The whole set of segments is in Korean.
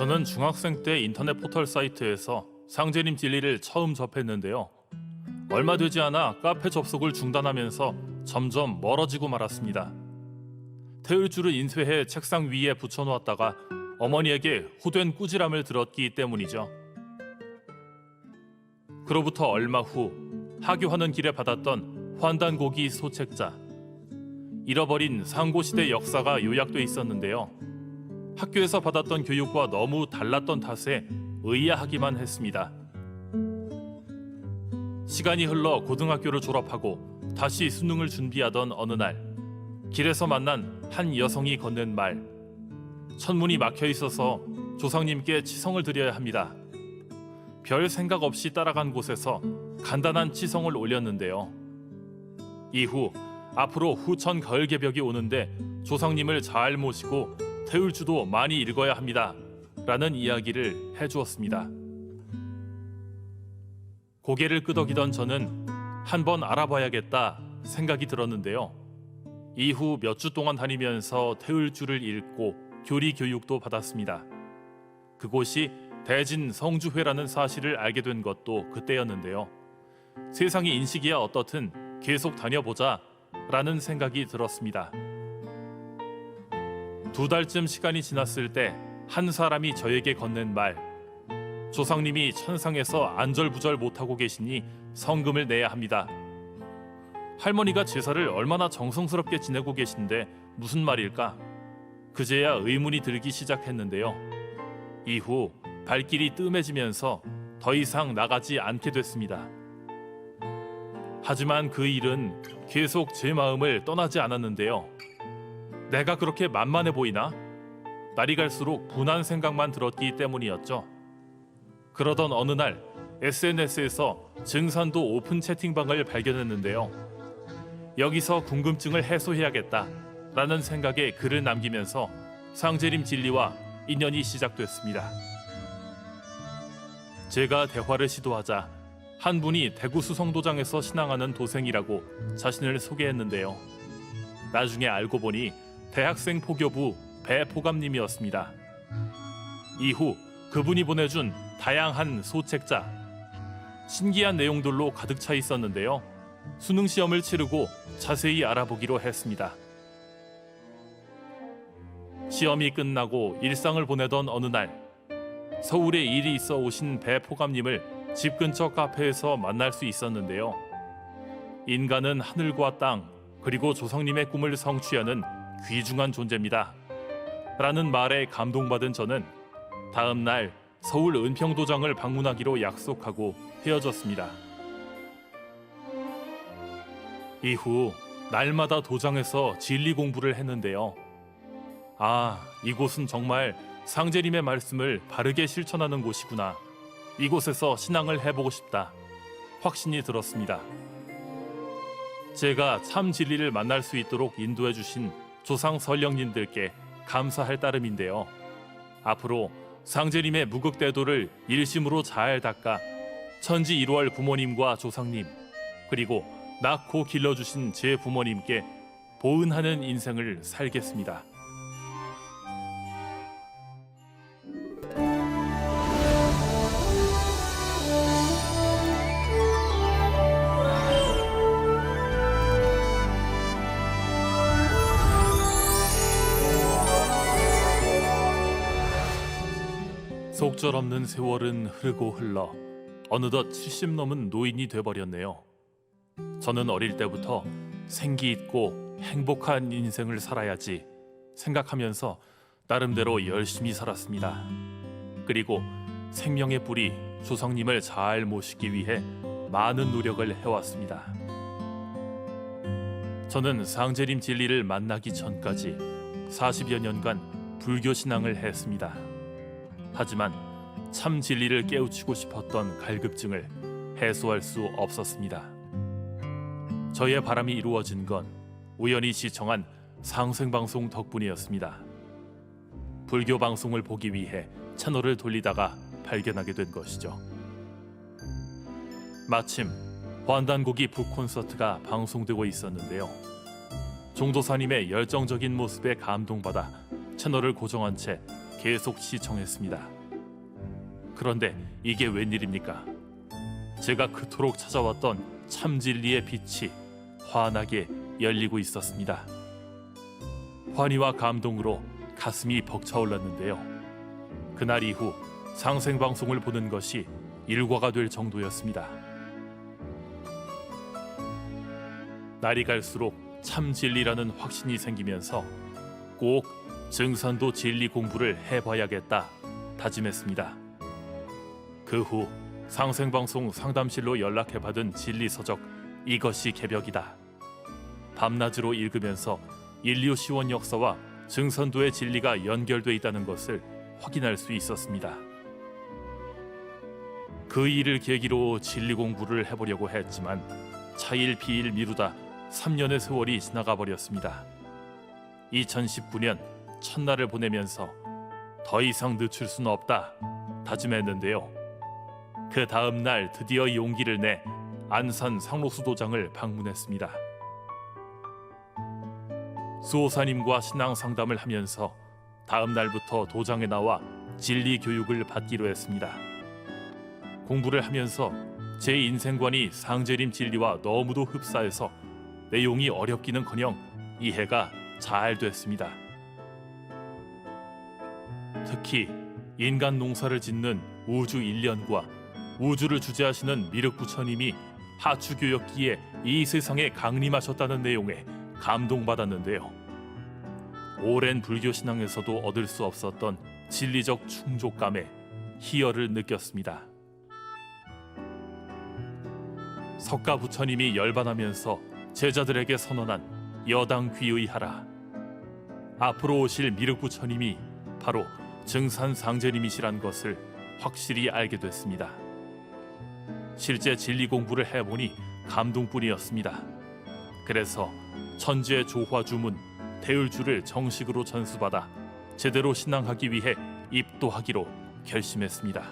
저는 중학생 때 인터넷 포털 사이트에서 상제님 진리를 처음 접했는데요. 얼마 되지 않아 카페 접속을 중단하면서 점점 멀어지고 말았습니다. 태울줄을 인쇄해 책상 위에 붙여놓았다가 어머니에게 호된 꾸지람을 들었기 때문이죠. 그로부터 얼마 후 하교하는 길에 받았던 환단고기 소책자. 잃어버린 상고시대 역사가 요약돼 있었는데요. 학교에서 받았던 교육과 너무 달랐던 탓에 의아하기만 했습니다. 시간이 흘러 고등학교를 졸업하고 다시 수능을 준비하던 어느 날, 길에서 만난 한 여성이 건넨 말. 천문이 막혀 있어서 조상님께 치성을 드려야 합니다. 별 생각 없이 따라간 곳에서 간단한 치성을 올렸는데요. 이후 앞으로 후천 가을 개벽이 오는데 조상님을 잘 모시고 태울주도 많이 읽어야 합니다. 라는 이야기를 해주었습니다. 고개를 끄덕이던 저는 한번 알아봐야겠다 생각이 들었는데요. 이후 몇 주 동안 다니면서 태울주를 읽고 교리 교육도 받았습니다. 그곳이 대진 성주회라는 사실을 알게 된 것도 그때였는데요. 세상의 인식이야 어떻든 계속 다녀보자 라는 생각이 들었습니다. 2달쯤 시간이 지났을 때 한 사람이 저에게 건넨 말. 조상님이 천상에서 안절부절 못하고 계시니 성금을 내야 합니다. 할머니가 제사를 얼마나 정성스럽게 지내고 계신데 무슨 말일까? 그제야 의문이 들기 시작했는데요. 이후 발길이 뜸해지면서 더 이상 나가지 않게 됐습니다. 하지만 그 일은 계속 제 마음을 떠나지 않았는데요. 내가 그렇게 만만해 보이나? 날이 갈수록 분한 생각만 들었기 때문이었죠. 그러던 어느 날 SNS에서 증산도 오픈 채팅방을 발견했는데요. 여기서 궁금증을 해소해야겠다라는 생각에 글을 남기면서 상제림 진리와 인연이 시작됐습니다. 제가 대화를 시도하자 한 분이 대구 수성도장에서 신앙하는 도생이라고 자신을 소개했는데요. 나중에 알고 보니 대학생 포교부 배포감님이었습니다. 이후 그분이 보내준 다양한 소책자, 신기한 내용들로 가득 차 있었는데요. 수능 시험을 치르고 자세히 알아보기로 했습니다. 시험이 끝나고 일상을 보내던 어느 날, 서울에 일이 있어 오신 배포감님을 집 근처 카페에서 만날 수 있었는데요. 인간은 하늘과 땅, 그리고 조상님의 꿈을 성취하는 귀중한 존재입니다. 라는 말에 감동받은 저는 다음 날 서울 은평도장을 방문하기로 약속하고 헤어졌습니다. 이후 날마다 도장에서 진리 공부를 했는데요. 아, 이곳은 정말 상제림의 말씀을 바르게 실천하는 곳이구나. 이곳에서 신앙을 해보고 싶다. 확신이 들었습니다. 제가 참 진리를 만날 수 있도록 인도해 주신 조상 선령님들께 감사할 따름인데요. 앞으로 상제림의 무극대도를 일심으로 잘 닦아 천지 1월 부모님과 조상님, 그리고 낳고 길러주신 제 부모님께 보은하는 인생을 살겠습니다. 속절없는 세월은 흐르고 흘러 어느덧 70 넘은 노인이 돼버렸네요. 저는 어릴 때부터 생기 있고 행복한 인생을 살아야지 생각하면서 나름대로 열심히 살았습니다. 그리고 생명의 뿌리 조상님을 잘 모시기 위해 많은 노력을 해왔습니다. 저는 상제림 진리를 만나기 전까지 40여 년간 불교 신앙을 했습니다. 하지만 참 진리를 깨우치고 싶었던 갈급증을 해소할 수 없었습니다. 저의 바람이 이루어진 건 우연히 시청한 상생방송 덕분이었습니다. 불교 방송을 보기 위해 채널을 돌리다가 발견하게 된 것이죠. 마침 환단고기 북콘서트가 방송되고 있었는데요. 종도사님의 열정적인 모습에 감동받아 채널을 고정한 채 계속 시청했습니다. 그런데 이게 웬일입니까? 제가 그토록 찾아왔던 참 진리의 빛이 환하게 열리고 있었습니다. 환희와 감동으로 가슴이 벅차올랐는데요. 그날 이후 상생방송을 보는 것이 일과가 될 정도였습니다. 날이 갈수록 참 진리라는 확신이 생기면서 꼭 증산도 진리 공부를 해봐야겠다 다짐했습니다. 그 후 상생방송 상담실로 연락해받은 진리 서적 이것이 개벽이다. 밤낮으로 읽으면서 인류 시원 역사와 증선도의 진리가 연결돼 있다는 것을 확인할 수 있었습니다. 그 일을 계기로 진리 공부를 해보려고 했지만 차일 피일 미루다 3년의 세월이 지나가 버렸습니다. 2019년 첫날을 보내면서 더 이상 늦출 수는 없다 다짐했는데요. 그 다음 날 드디어 용기를 내 안산 상록수도장을 방문했습니다. 수호사님과 신앙 상담을 하면서 다음 날부터 도장에 나와 진리 교육을 받기로 했습니다. 공부를 하면서 제 인생관이 상제림 진리와 너무도 흡사해서 내용이 어렵기는커녕 이해가 잘 됐습니다. 특히 인간 농사를 짓는 우주 일련과 우주를 주재하시는 미륵부처님이 하추교역기에 이 세상에 강림하셨다는 내용에 감동받았는데요. 오랜 불교 신앙에서도 얻을 수 없었던 진리적 충족감에 희열을 느꼈습니다. 석가 부처님이 열반하면서 제자들에게 선언한 여당 귀의하라. 앞으로 오실 미륵부처님이 바로 증산상제님이시란 것을 확실히 알게 됐습니다. 실제 진리 공부를 해보니 감동뿐이었습니다. 그래서 천지의 조화주문 대을주를 정식으로 전수받아 제대로 신앙하기 위해 입도하기로 결심했습니다.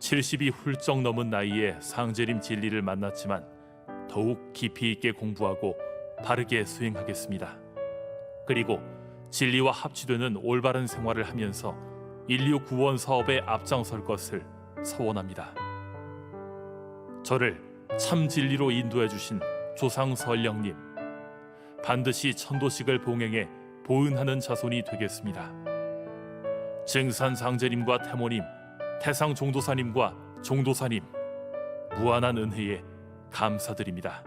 70이 훌쩍 넘은 나이에 상제림 진리를 만났지만 더욱 깊이 있게 공부하고 바르게 수행하겠습니다. 그리고 진리와 합치되는 올바른 생활을 하면서 인류 구원 사업에 앞장설 것을 서원합니다. 저를 참 진리로 인도해 주신 조상 설령님, 반드시 천도식을 봉행해 보은하는 자손이 되겠습니다. 증산 상제님과 태모님, 태상 종도사님과 종도사님, 무한한 은혜에 감사드립니다.